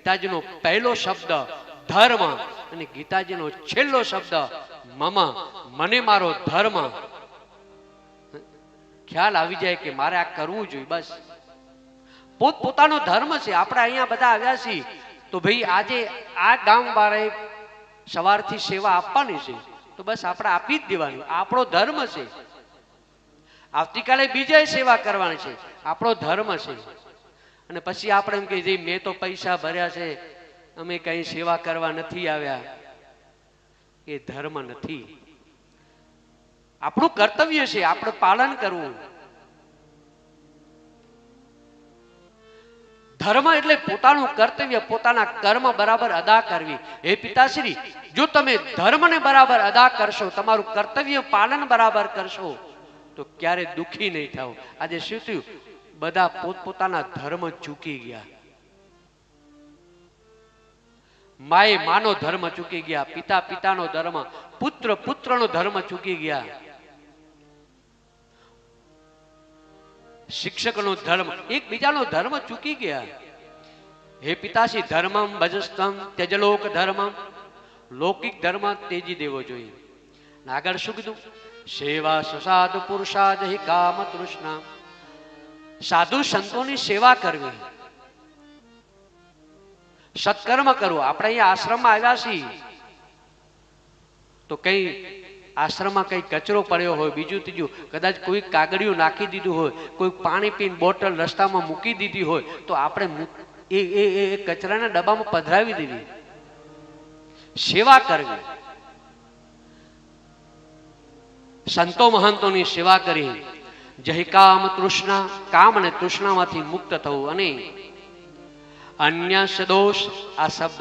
ગીતાજીનો પહેલો શબ્દ ધર્મ અને ગીતાજીનો છેલ્લો શબ્દ મમ, મને મારો ધર્મ. ખ્યાલ આવી જાય કે મારે આ કરવું જોઈએ. બસ પોતપોતાનો ધર્મ છે. આપણે અહીંયા બધા આવ્યા છીએ તો ભાઈ આજે આ ગામ વાળાએ સવારથી સેવા આપવાની છે તો બસ આપણે આપી જ દેવાની. આપણો ધર્મ છે. આવતીકાલે બીજાએ સેવા કરવાની છે, આપણો ધર્મ છે. અને પછી આપણે એમ કહીએ મેં તો પૈસા ભર્યા છે, અમે કઈ સેવા કરવા નથી આવ્યા. એ ધર્મ નથી. આપણું કર્તવ્ય છે, આપણે પાલન કરવું. ધર્મ એટલે પોતાનું કર્તવ્ય, પોતાના કર્મ બરાબર અદા કરવી. હે પિતાશ્રી, જો તમે ધર્મને બરાબર અદા કરશો, તમારું કર્તવ્ય પાલન બરાબર કરશો તો ક્યારે દુખી નહીં થાવ. આજે શું થયું? બધા પોતપોતાના ધર્મ ચૂકી ગયા. માએ માનો ધર્મ ચૂકી ગયા, પિતા પિતાનો ધર્મ, પુત્ર પુત્રનો ધર્મ ચૂકી ગયા, શિક્ષકનો ધર્મ, એકબીજાનો ધર્મ ચૂકી ગયા. હે પિતાશ્રી, ધર્મમ ભજસ્તમ ત્યજલોક ધર્મમ, લૌકિક ધર્મ તેજી દેવો જોઈએ. આગળ શું કીધું? સેવા સસાદ પુરુષાદ હિ કામ તૃષ્ણા. સાધુ સંતોની સેવા કરવી, સત્કર્મ કરવું. આપણે અહીંયા આશ્રમમાં આવ્યા છીએ તો કઈ આશ્રમમાં કઈ કચરો પડ્યો હોય, બીજું ત્રીજું, કદાચ કોઈ કાગળિયું નાખી દીધું હોય, કોઈ પાણી પીને બોટલ રસ્તામાં મૂકી દીધી હોય તો આપણે એ કચરાના ડબ્બામાં પધરાવી દેવી, સેવા કરવી. સંતો મહંતોની સેવા કરી. જય કામ તૃષ્ણા, કામ અને તૃષ્ણામાંથી મુક્ત થવું. અને અન્ય સદોષ, આ શબ્દ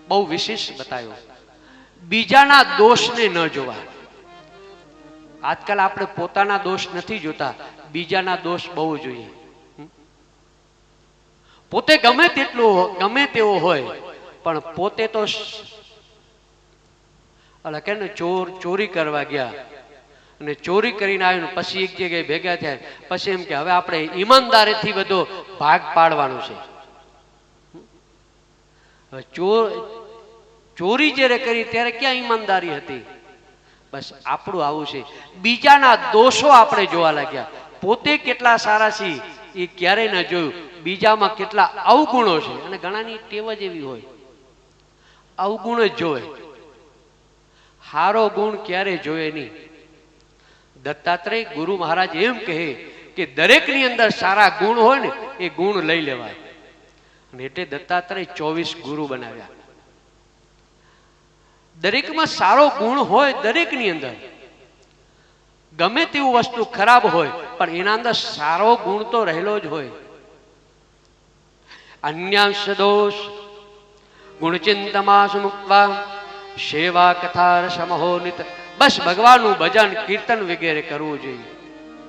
બહુ વિશેષ બતાવ્યો. બીજાના દોષને ન જોવા. આજકાલ આપણે પોતાના દોષ નથી જોતા, બીજાના દોષ બહુ જોઈએ. પોતે ગમે તેટલું ગમે તેવો હોય પણ પોતે તો કે ચોરી કરવા ગયા અને ચોરી કરીને આવ્યું, પછી એક જગ્યાએ ભેગા થયા, પછી એમ કે હવે આપણે ઈમાનદારીથી બધો ભાગ પાડવાનો છે. ચોરી જ્યારે કરી ત્યારે ક્યાં ઈમાનદારી હતી? બસ આપણું આવું છે. બીજાના દોષો આપણે જોવા લાગ્યા. પોતે કેટલા સારા છે એ ક્યારેય ન જોયું. બીજામાં કેટલા અવગુણો છે. અને ઘણાની ટેવ જ એવી હોય, અવગુણ જ જોવે, હારો ગુણ ક્યારે જોયે નહીં. દત્તાત્રેય ગુરુ મહારાજ એમ કહે કે દરેકની અંદર સારા ગુણ હોય ને એ ગુણ લઈ લેવાય. અને એટલે દત્તાત્રેય 24 ગુરુ બનાવ્યા. દરેકમાં સારો ગુણ હોય, દરેકની અંદર. ગમે તેવું વસ્તુ ખરાબ હોય પણ એના અંદર સારો ગુણ તો રહેલો જ હોય. અન્યાંશ દોષ ગુણચિંતમાસ મુક્વા સેવા કથા રસમહોનિત. બસ ભગવાનનું ભજન કીર્તન વગેરે કરવું જોઈએ.